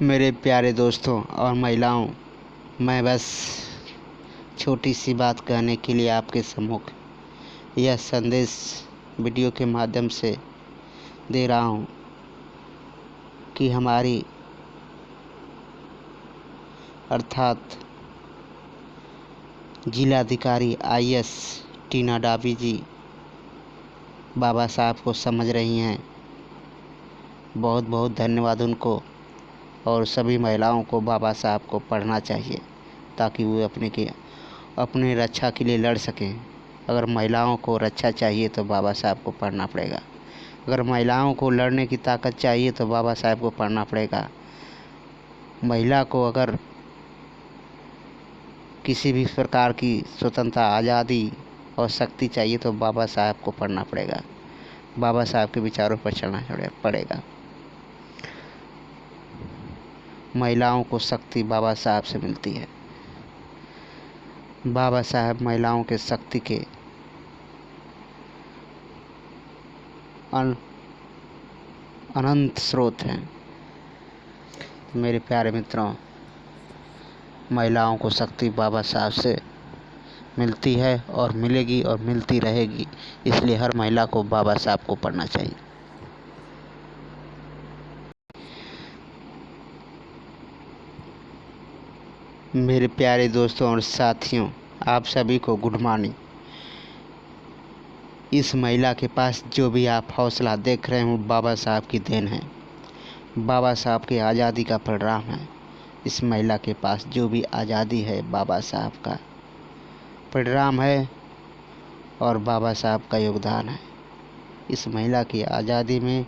मेरे प्यारे दोस्तों और महिलाओं, मैं बस छोटी सी बात कहने के लिए आपके सम्मुख यह संदेश वीडियो के माध्यम से दे रहा हूँ कि हमारी अर्थात जिलाधिकारी IAS टीना डाबी जी बाबा साहब को समझ रही हैं। बहुत बहुत धन्यवाद उनको। और सभी महिलाओं को बाबा साहब को पढ़ना चाहिए ताकि वो अपने रक्षा के लिए लड़ सकें। अगर महिलाओं को रक्षा चाहिए तो बाबा साहब को पढ़ना पड़ेगा। अगर महिलाओं को लड़ने की ताकत चाहिए तो बाबा साहब को पढ़ना पड़ेगा। महिला को अगर किसी भी प्रकार की स्वतंत्रता, आज़ादी और शक्ति चाहिए तो बाबा साहब को पढ़ना पड़ेगा। बाबा साहब के विचारों पर चलना पड़ेगा। महिलाओं को शक्ति बाबा साहब से मिलती है। बाबा साहब महिलाओं के शक्ति के अनंत स्रोत हैं। मेरे प्यारे मित्रों, महिलाओं को शक्ति बाबा साहब से मिलती है और मिलेगी और मिलती रहेगी। इसलिए हर महिला को बाबा साहब को पढ़ना चाहिए। मेरे प्यारे दोस्तों और साथियों, आप सभी को गुड मॉर्निंग। इस महिला के पास जो भी आप हौसला देख रहे हो बाबा साहब की देन है। बाबा साहब की आज़ादी का परिणाम है। इस महिला के पास जो भी आज़ादी है बाबा साहब का परिणाम है और बाबा साहब का योगदान है। इस महिला की आज़ादी में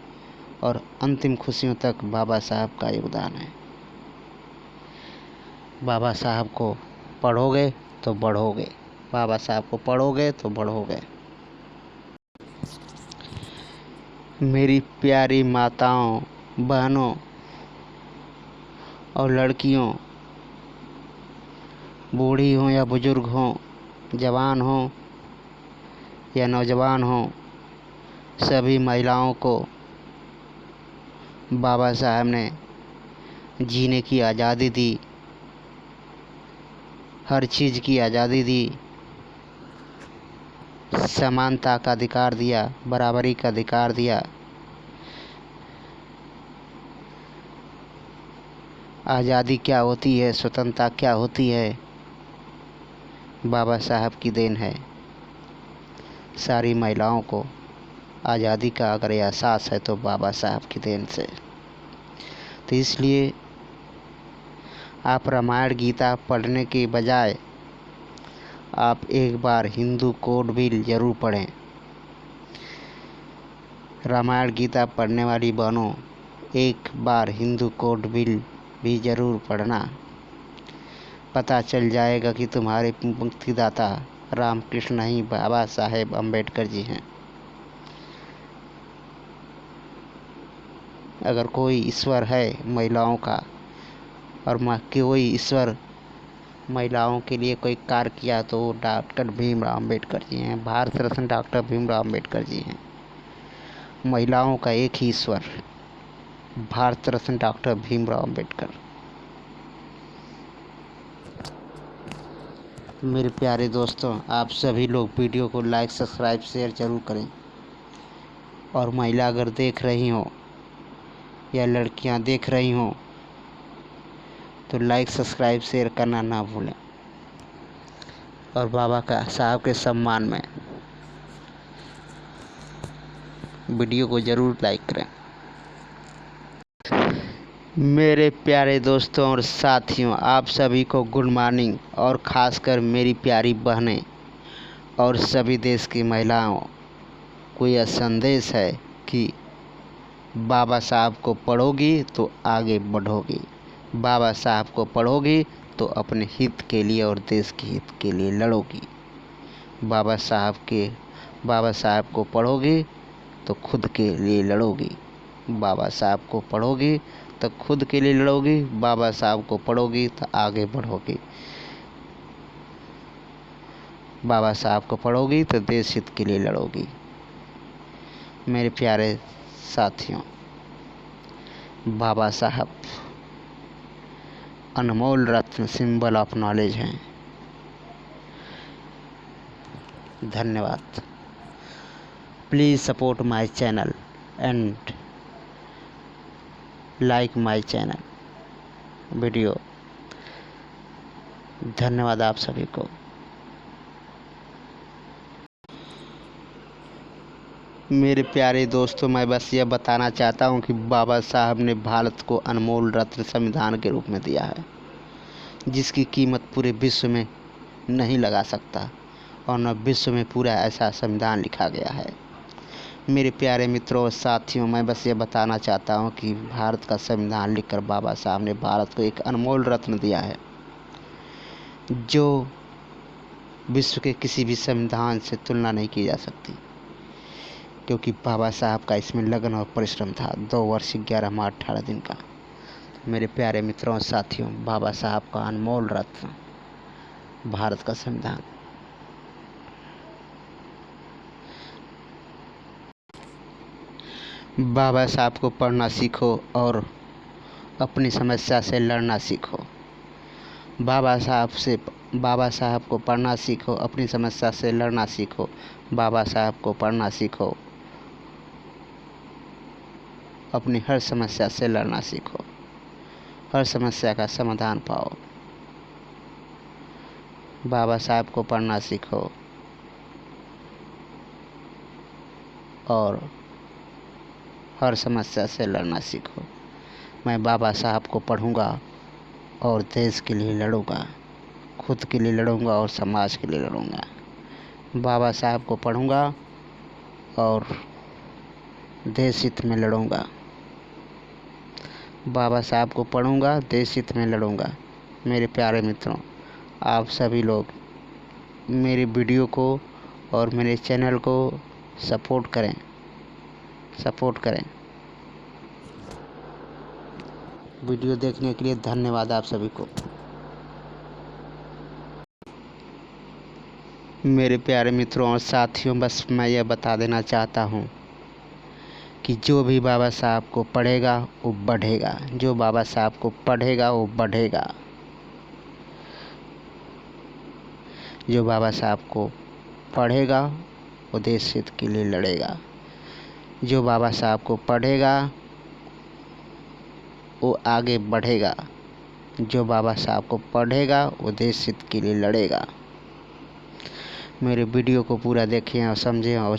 और अंतिम खुशियों तक बाबा साहब का योगदान है। बाबा साहब को पढ़ोगे तो बढ़ोगे। बाबा साहब को पढ़ोगे तो बढ़ोगे। मेरी प्यारी माताओं, बहनों और लड़कियों, बूढ़ी हो या बुजुर्ग हो, जवान हो या नौजवान हो, सभी महिलाओं को बाबा साहब ने जीने की आज़ादी दी, हर चीज़ की आज़ादी दी, समानता का अधिकार दिया, बराबरी का अधिकार दिया। आज़ादी क्या होती है, स्वतंत्रता क्या होती है, बाबा साहब की देन है। सारी महिलाओं को आज़ादी का अगर एहसास है तो बाबा साहब की देन से। तो इसलिए आप रामायण गीता पढ़ने के बजाय आप एक बार हिंदू कोड बिल ज़रूर पढ़ें। रामायण गीता पढ़ने वाली बहनों, एक बार हिंदू कोड बिल भी ज़रूर पढ़ना। पता चल जाएगा कि तुम्हारे मुक्तिदाता रामकृष्ण नहीं, बाबा साहेब अम्बेडकर जी हैं। अगर कोई ईश्वर है महिलाओं का और कोई ईश्वर महिलाओं के लिए कोई कार्य किया तो वो डॉक्टर भीमराव अम्बेडकर जी हैं। भारत रत्न डॉक्टर भीमराव अम्बेडकर जी हैं। महिलाओं का एक ही ईश्वर, भारत रत्न डॉक्टर भीमराव अम्बेडकर। मेरे प्यारे दोस्तों, आप सभी लोग वीडियो को लाइक, सब्सक्राइब, शेयर ज़रूर करें। और महिला अगर देख रही हो या लड़कियां देख रही हो तो लाइक, सब्सक्राइब, शेयर करना ना भूलें। और बाबा का साहब के सम्मान में वीडियो को ज़रूर लाइक करें। मेरे प्यारे दोस्तों और साथियों, आप सभी को गुड मॉर्निंग। और ख़ासकर मेरी प्यारी बहनें और सभी देश की महिलाओं को यह संदेश है कि बाबा साहब को पढ़ोगी तो आगे बढ़ोगी। बाबा साहब को पढ़ोगी तो अपने हित के लिए और देश के हित के लिए लड़ोगी। बाबा साहब को पढ़ोगी तो खुद के लिए लड़ोगी। बाबा साहब को पढ़ोगी तो खुद के लिए लड़ोगी। बाबा साहब को पढ़ोगी तो आगे बढ़ोगी। बाबा साहब को पढ़ोगी तो देश हित के लिए लड़ोगी। मेरे प्यारे साथियों, बाबा साहब अनमोल रत्न, सिंबल ऑफ नॉलेज हैं। धन्यवाद। Please support my channel and like my channel video. धन्यवाद आप सभी को। मेरे प्यारे दोस्तों, मैं बस यह बताना चाहता हूँ कि बाबा साहब ने भारत को अनमोल रत्न संविधान के रूप में दिया है, जिसकी कीमत पूरे विश्व में नहीं लगा सकता और न विश्व में पूरा ऐसा संविधान लिखा गया है। मेरे प्यारे मित्रों और साथियों, मैं बस ये बताना चाहता हूँ कि भारत का संविधान लिखकर बाबा साहब ने भारत को एक अनमोल रत्न दिया है, जो विश्व के किसी भी संविधान से तुलना नहीं की जा सकती, क्योंकि बाबा साहब का इसमें लगन और परिश्रम था। 2 वर्ष 11 माह 18 दिन का। मेरे प्यारे मित्रों और साथियों, बाबा साहब का अनमोल रत्न भारत का संविधान। बाबा साहब को पढ़ना सीखो और अपनी समस्या से लड़ना सीखो। बाबा साहब को पढ़ना सीखो, अपनी समस्या से लड़ना सीखो। बाबा साहब को पढ़ना सीखो, अपनी हर समस्या से लड़ना सीखो, हर समस्या का समाधान पाओ। बाबा साहब को पढ़ना सीखो और हर समस्या से लड़ना सीखो। मैं बाबा साहब को पढ़ूंगा और देश के लिए लड़ूंगा, खुद के लिए लड़ूंगा और समाज के लिए लड़ूंगा। बाबा साहब को पढ़ूंगा और देश हित में लड़ूंगा। बाबा साहब को पढ़ूंगा, देश हित में लड़ूंगा। मेरे प्यारे मित्रों, आप सभी लोग मेरे वीडियो को और मेरे चैनल को सपोर्ट करें। वीडियो देखने के लिए धन्यवाद आप सभी को। मेरे प्यारे मित्रों और साथियों, बस मैं यह बता देना चाहता हूँ कि जो भी बाबा साहब को पढ़ेगा वो बढ़ेगा। जो बाबा साहब को पढ़ेगा वो बढ़ेगा। जो बाबा साहब को पढ़ेगा वो देश हित के लिए लड़ेगा। जो बाबा साहब को पढ़ेगा वो आगे बढ़ेगा। जो बाबा साहब को पढ़ेगा वो देश हित के लिए लड़ेगा। मेरे वीडियो को पूरा देखें और समझें और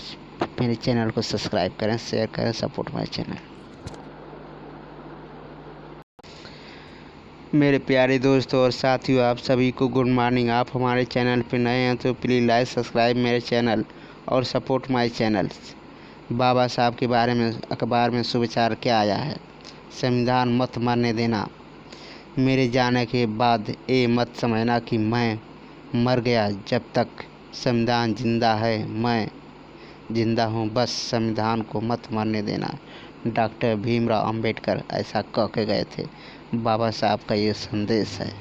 मेरे चैनल को सब्सक्राइब करें, शेयर करें, सपोर्ट माय चैनल। मेरे प्यारे दोस्तों और साथियों, आप सभी को गुड मॉर्निंग। आप हमारे चैनल पर नए हैं तो प्लीज़ लाइक सब्सक्राइब मेरे चैनल और सपोर्ट माय चैनल। बाबा साहब के बारे में अखबार में सुविचार क्या आया है? संविधान मत मरने देना। मेरे जाने के बाद ये मत समझना कि मैं मर गया। जब तक संविधान जिंदा है मैं जिंदा हूँ। बस संविधान को मत मरने देना। डॉक्टर भीमराव अंबेडकर ऐसा कह के गए थे। बाबा साहब का ये संदेश है।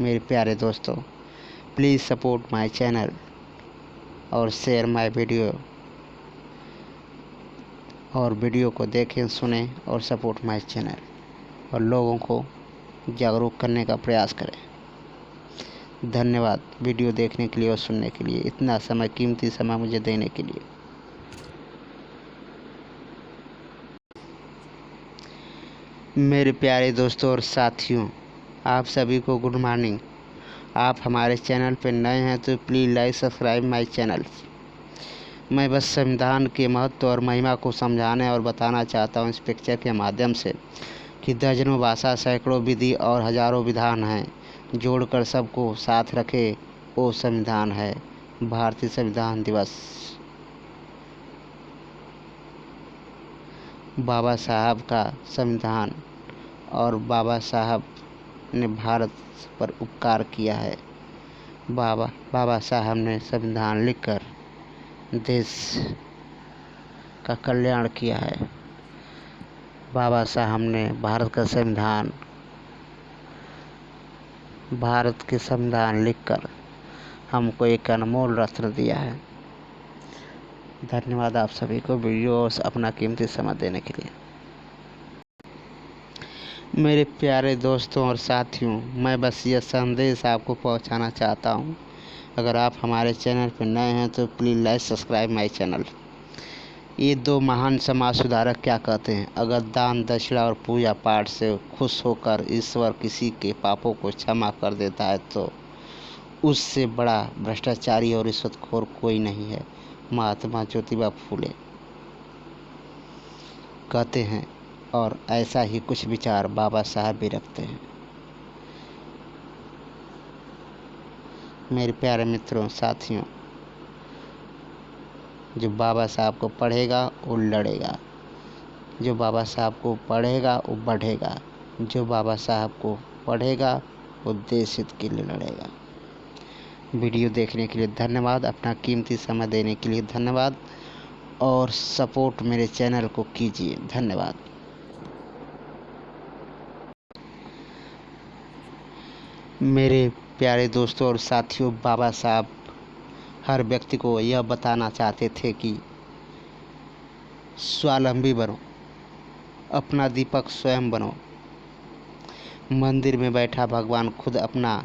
मेरे प्यारे दोस्तों, प्लीज़ सपोर्ट माय चैनल और शेयर माय वीडियो, और वीडियो को देखें, सुनें और सपोर्ट माय चैनल और लोगों को जागरूक करने का प्रयास करें। धन्यवाद वीडियो देखने के लिए और सुनने के लिए, इतना समय, कीमती समय मुझे देने के लिए। मेरे प्यारे दोस्तों और साथियों, आप सभी को गुड मॉर्निंग। आप हमारे चैनल पर नए हैं तो please like subscribe my channel. मैं बस संविधान के महत्व और महिमा को समझाने और बताना चाहता हूँ इस पिक्चर के माध्यम से कि दर्जनों भाषा, सैकड़ों विधि और हजारों विधान हैं, जोड़कर सबको साथ रखे वो संविधान है। भारतीय संविधान दिवस। बाबा साहब का संविधान और बाबा साहब ने भारत पर उपकार किया है। बाबा साहब ने संविधान लिखकर देश का कल्याण किया है। बाबा साहब ने भारत के संविधान लिखकर हमको एक अनमोल रत्न दिया है। धन्यवाद आप सभी को वीडियो और अपना कीमती समय देने के लिए। मेरे प्यारे दोस्तों और साथियों, मैं बस यह संदेश आपको पहुंचाना चाहता हूं। अगर आप हमारे चैनल पर नए हैं तो please like subscribe my channel. ये दो महान समाज सुधारक क्या कहते हैं? अगर दान दक्षिणा और पूजा पाठ से खुश होकर ईश्वर किसी के पापों को क्षमा कर देता है तो उससे बड़ा भ्रष्टाचारी और रिश्वतखोर कोई नहीं है। महात्मा ज्योतिबा फूले कहते हैं और ऐसा ही कुछ विचार बाबा साहब भी रखते हैं। मेरे प्यारे मित्रों साथियों, जो बाबा साहब को पढ़ेगा वो लड़ेगा, जो बाबा साहब को पढ़ेगा वो बढ़ेगा, जो बाबा साहब को पढ़ेगा वो देश हित के लिए लड़ेगा। वीडियो देखने के लिए धन्यवाद, अपना कीमती समय देने के लिए धन्यवाद और सपोर्ट मेरे चैनल को कीजिए। धन्यवाद। मेरे प्यारे दोस्तों और साथियों, बाबा साहब हर व्यक्ति को यह बताना चाहते थे कि स्वावलंबी बनो, अपना दीपक स्वयं बनो। मंदिर में बैठा भगवान खुद अपना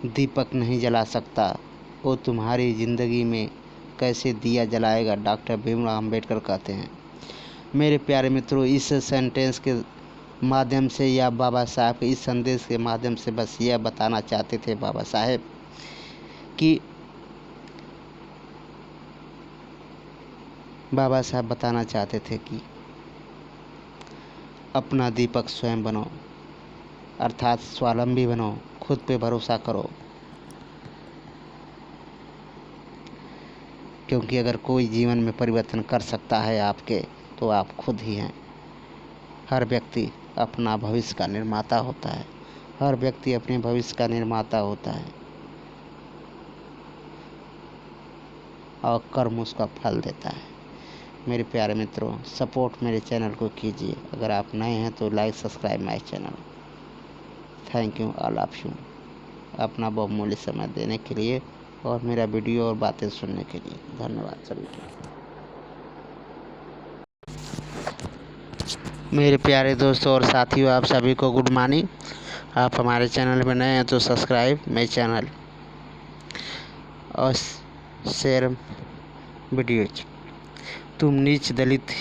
दीपक नहीं जला सकता, वो तुम्हारी ज़िंदगी में कैसे दिया जलाएगा? डॉक्टर भीमराव अम्बेडकर कहते हैं। मेरे प्यारे मित्रों, इस सेंटेंस के माध्यम से या बाबा साहब के इस संदेश के माध्यम से बस यह बताना चाहते थे बाबा साहब कि बाबा साहब बताना चाहते थे कि अपना दीपक स्वयं बनो, अर्थात स्वावलंबी बनो, खुद पे भरोसा करो। क्योंकि अगर कोई जीवन में परिवर्तन कर सकता है आपके, तो आप खुद ही हैं। हर व्यक्ति अपना भविष्य का निर्माता होता है, हर व्यक्ति अपने भविष्य का निर्माता होता है और कर्म उसका फल देता है। मेरे प्यारे मित्रों, सपोर्ट मेरे चैनल को कीजिए। अगर आप नए हैं तो like subscribe my channel. Thank you all of you, अपना बहुमूल्य समय देने के लिए और मेरा वीडियो और बातें सुनने के लिए धन्यवाद सभी को। मेरे प्यारे दोस्तों और साथियों, आप सभी को गुड मॉर्निंग। आप हमारे चैनल में नए हैं तो सब्सक्राइब माय चैनल और शेयर वीडियो। तुम नीच दलित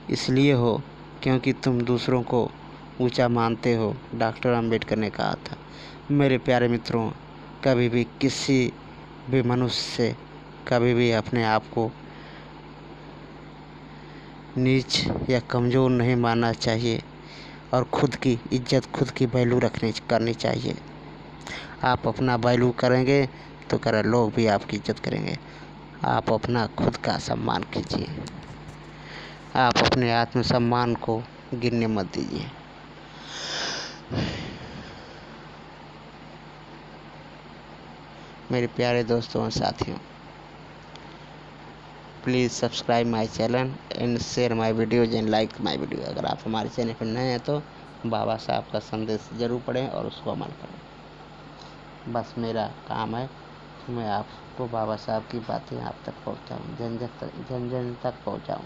इसलिए हो क्योंकि तुम दूसरों को ऊंचा मानते हो, डॉक्टर अंबेडकर ने कहा था। मेरे प्यारे मित्रों, कभी भी किसी भी मनुष्य से कभी भी अपने आप को नीच या कमज़ोर नहीं मानना चाहिए और खुद की इज्जत, खुद की वैल्यू करनी चाहिए। आप अपना वैल्यू करेंगे तो लोग भी आपकी इज्जत करेंगे। आप अपना खुद का सम्मान कीजिए, आप अपने आत्मसम्मान को गिरने मत दीजिए। मेरे प्यारे दोस्तों और साथियों, please subscribe my channel and share my videos and like my video. अगर आप हमारे चैनल पर नए हैं तो बाबा साहब का संदेश ज़रूर पढ़ें और उसको अमल करें। बस मेरा काम है कि मैं आपको बाबा साहब की बातें आप तक पहुँचाऊँ, जन जन तक पहुँचाऊँ।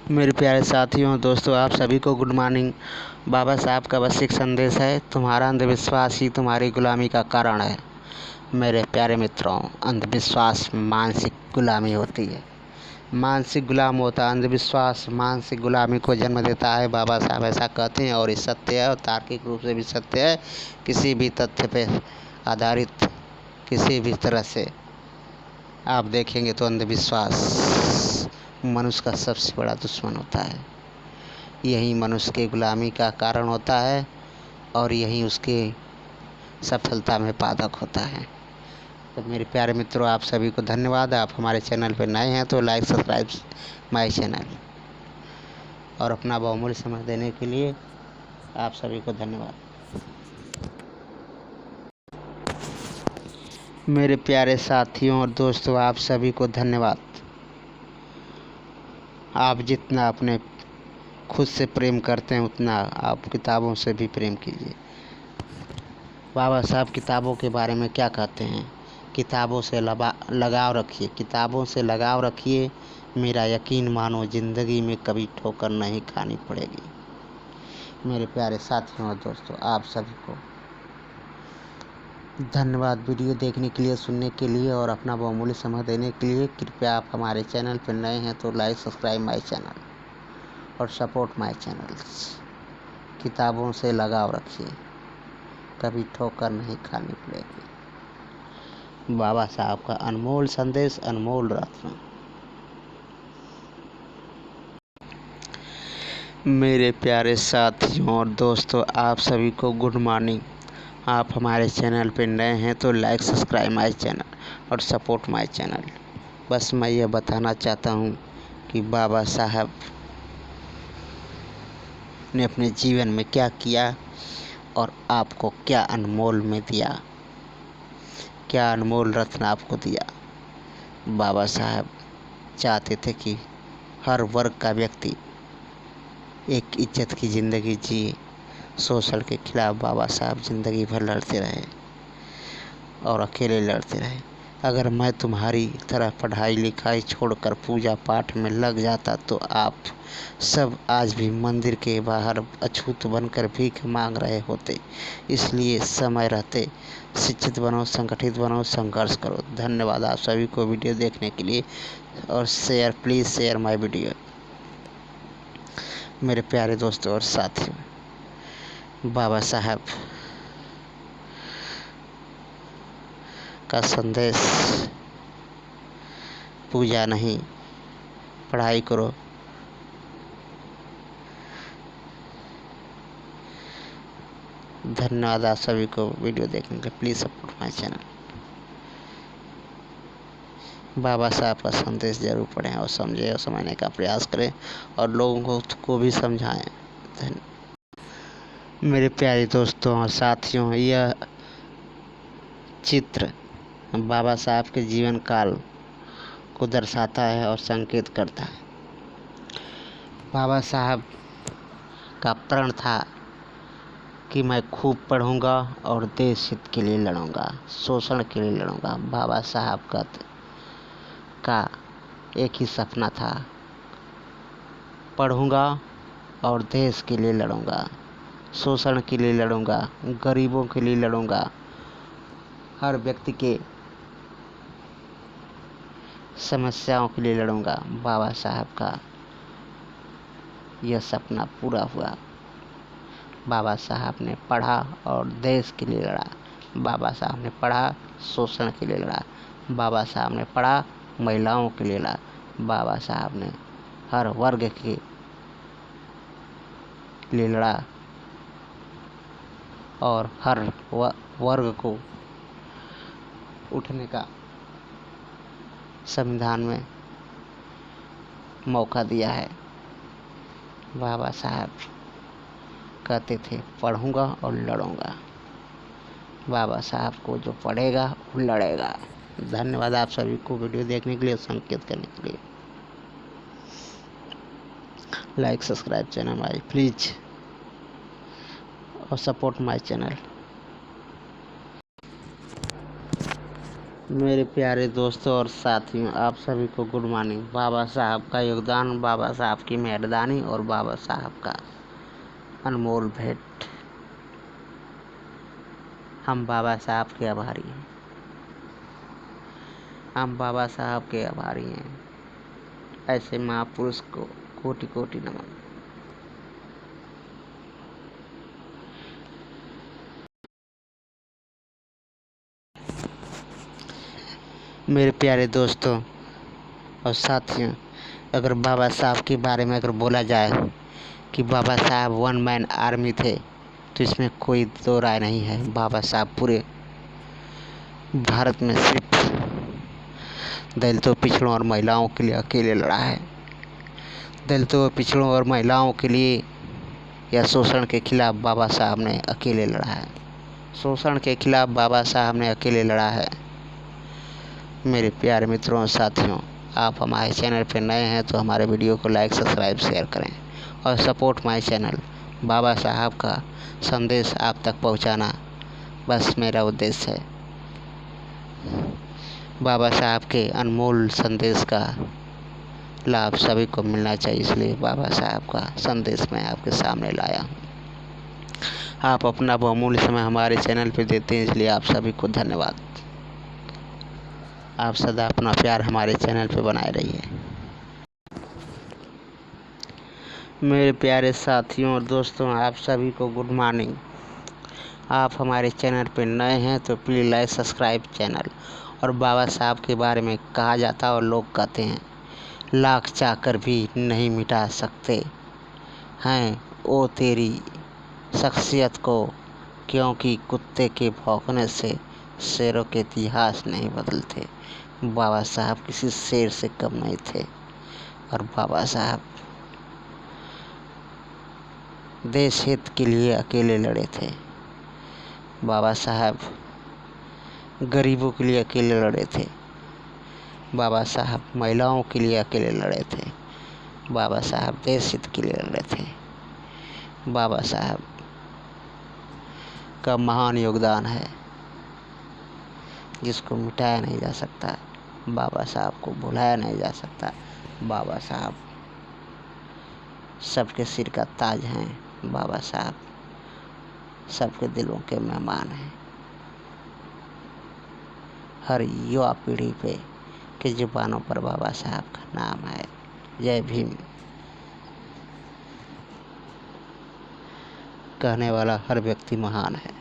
मेरे प्यारे साथियों और दोस्तों, आप सभी को गुड मॉर्निंग। बाबा साहब का बस एक संदेश है, तुम्हारा अंधविश्वास ही तुम्हारी गुलामी का कारण है। मेरे प्यारे मित्रों, अंधविश्वास मानसिक गुलामी होती है, मानसिक गुलाम होता है। अंधविश्वास मानसिक गुलामी को जन्म देता है। बाबा साहब ऐसा कहते हैं और ये सत्य है और तार्किक रूप से भी सत्य है। किसी भी तथ्य पे आधारित किसी भी तरह से आप देखेंगे तो अंधविश्वास मनुष्य का सबसे बड़ा दुश्मन होता है। यही मनुष्य की गुलामी का कारण होता है और यही उसकी सफलता में बाधक होता है। तो मेरे प्यारे मित्रों, आप सभी को धन्यवाद। आप हमारे चैनल पर नए हैं तो लाइक सब्सक्राइब माय चैनल और अपना बहुमूल्य समय देने के लिए आप सभी को धन्यवाद। मेरे प्यारे साथियों और दोस्तों, आप सभी को धन्यवाद। आप जितना अपने खुद से प्रेम करते हैं उतना आप किताबों से भी प्रेम कीजिए। बाबा साहब किताबों के बारे में क्या कहते हैं? किताबों से लगाव रखिए, किताबों से लगाव रखिए, मेरा यकीन मानो ज़िंदगी में कभी ठोकर नहीं खानी पड़ेगी। मेरे प्यारे साथियों और दोस्तों, आप सभी को धन्यवाद वीडियो देखने के लिए, सुनने के लिए और अपना बहुमूल्य समय देने के लिए। कृपया आप हमारे चैनल पर नए हैं तो लाइक सब्सक्राइब माय चैनल और सपोर्ट माय चैनल्स। किताबों से लगाव रखिए, कभी ठोकर नहीं खानी पड़ेगी। बाबा साहब का अनमोल संदेश, अनमोल रत्न। मेरे प्यारे साथियों और दोस्तों, आप सभी को गुड मॉर्निंग। आप हमारे चैनल पे नए हैं तो लाइक सब्सक्राइब माय चैनल और सपोर्ट माय चैनल। बस मैं ये बताना चाहता हूँ कि बाबा साहब ने अपने जीवन में क्या किया और आपको क्या अनमोल में दिया, क्या अनमोल रत्न आपको दिया। बाबा साहब चाहते थे कि हर वर्ग का व्यक्ति एक इज्जत की ज़िंदगी जिए। शोषण के खिलाफ बाबा साहब ज़िंदगी भर लड़ते रहे और अकेले लड़ते रहे। अगर मैं तुम्हारी तरह पढ़ाई लिखाई छोड़कर पूजा पाठ में लग जाता तो आप सब आज भी मंदिर के बाहर अछूत बनकर भीख मांग रहे होते। इसलिए समय रहते शिक्षित बनो, संगठित बनो, संघर्ष करो। धन्यवाद आप सभी को वीडियो देखने के लिए और प्लीज़ शेयर माय वीडियो। मेरे प्यारे दोस्तों और साथियों, बाबा साहब का संदेश, पूजा नहीं, पढ़ाई करो। धन्यवाद आप सभी को वीडियो देखने के लिए। Please support my channel. Baba Saheb का संदेश जरूर पढ़ें और समझें और समझने का प्रयास करें और लोगों को भी समझाएं। मेरे प्यारे दोस्तों और साथियों, यह चित्र बाबा साहब के जीवन काल को दर्शाता है और संकेत करता है। बाबा साहब का प्रण था कि मैं खूब पढ़ूंगा और देश हित के लिए लड़ूंगा, शोषण के लिए लड़ूंगा। बाबा साहब का एक ही सपना था, पढ़ूंगा और देश के लिए लड़ूंगा, शोषण के लिए लड़ूंगा, गरीबों के लिए लड़ूंगा, हर व्यक्ति के समस्याओं के लिए लड़ूंगा। बाबा साहब का यह सपना पूरा हुआ। बाबा साहब ने पढ़ा और देश के लिए लड़ा। बाबा साहब ने पढ़ा, शोषण के लिए लड़ा। बाबा साहब ने पढ़ा, महिलाओं के लिए लड़ा। बाबा साहब ने हर वर्ग के लिए लड़ा और हर वर्ग को उठने का संविधान में मौका दिया है। बाबा साहब कहते थे पढ़ूंगा और लड़ूंगा। बाबा साहब को जो पढ़ेगा वो लड़ेगा। धन्यवाद आप सभी को वीडियो देखने के लिए, संकेत करने के लिए। Like subscribe channel my please और सपोर्ट माय चैनल। मेरे प्यारे दोस्तों और साथियों, आप सभी को गुड मॉर्निंग। बाबा साहब का योगदान, बाबा साहब की मेहरबानी और बाबा साहब का अनमोल भेंट। हम बाबा साहब के आभारी हैं। हम बाबा साहब के आभारी हैं। ऐसे महापुरुष को कोटि कोटि नमन। मेरे प्यारे दोस्तों और साथियों, अगर बाबा साहब के बारे में अगर बोला जाए कि बाबा साहब वन मैन आर्मी थे तो इसमें कोई दो राय नहीं है। बाबा साहब पूरे भारत में सिर्फ दलितों, पिछड़ों और महिलाओं के लिए अकेले लड़ा है। दलितों, पिछड़ों और महिलाओं के लिए या शोषण के खिलाफ बाबा साहब ने अकेले लड़ा है। शोषण के खिलाफ बाबा साहब ने अकेले लड़ा है। मेरे प्यारे मित्रों और साथियों, आप हमारे चैनल पर नए हैं तो हमारे वीडियो को लाइक सब्सक्राइब शेयर करें और support my channel. Baba Saheb का संदेश आप तक पहुंचाना बस मेरा उद्देश्य है। बाबा साहब के अनमोल संदेश का लाभ सभी को मिलना चाहिए, इसलिए बाबा साहब का संदेश मैं आपके सामने लाया हूँ। आप अपना बहुमूल्य समय हमारे चैनल पर देते हैं, इसलिए आप सभी को धन्यवाद। आप सदा अपना प्यार हमारे चैनल पर बनाए रहिए। मेरे प्यारे साथियों और दोस्तों, आप सभी को गुड मॉर्निंग। आप हमारे चैनल पर नए हैं तो प्लीज़ लाइक सब्सक्राइब चैनल। और बाबा साहब के बारे में कहा जाता है और लोग कहते हैं, लाख चाहकर भी नहीं मिटा सकते हैं वो तेरी शख्सियत को, क्योंकि कुत्ते के भौंकने से शेरों के इतिहास नहीं बदलते। बाबा साहब किसी शेर से कम नहीं थे और बाबा साहब देश हित के लिए अकेले लड़े थे। बाबा साहब गरीबों के लिए अकेले लड़े थे। बाबा साहब महिलाओं के लिए अकेले लड़े थे। बाबा साहब देश हित के लिए लड़े थे। बाबा साहब का महान योगदान है जिसको मिटाया नहीं जा सकता। बाबा साहब को भुलाया नहीं जा सकता। बाबा साहब सबके सिर का ताज हैं। बाबा साहब सबके दिलों के मेहमान हैं। हर युवा पीढ़ी पे की जुबानों पर बाबा साहब का नाम है। जय भीम। कहने वाला हर व्यक्ति महान है।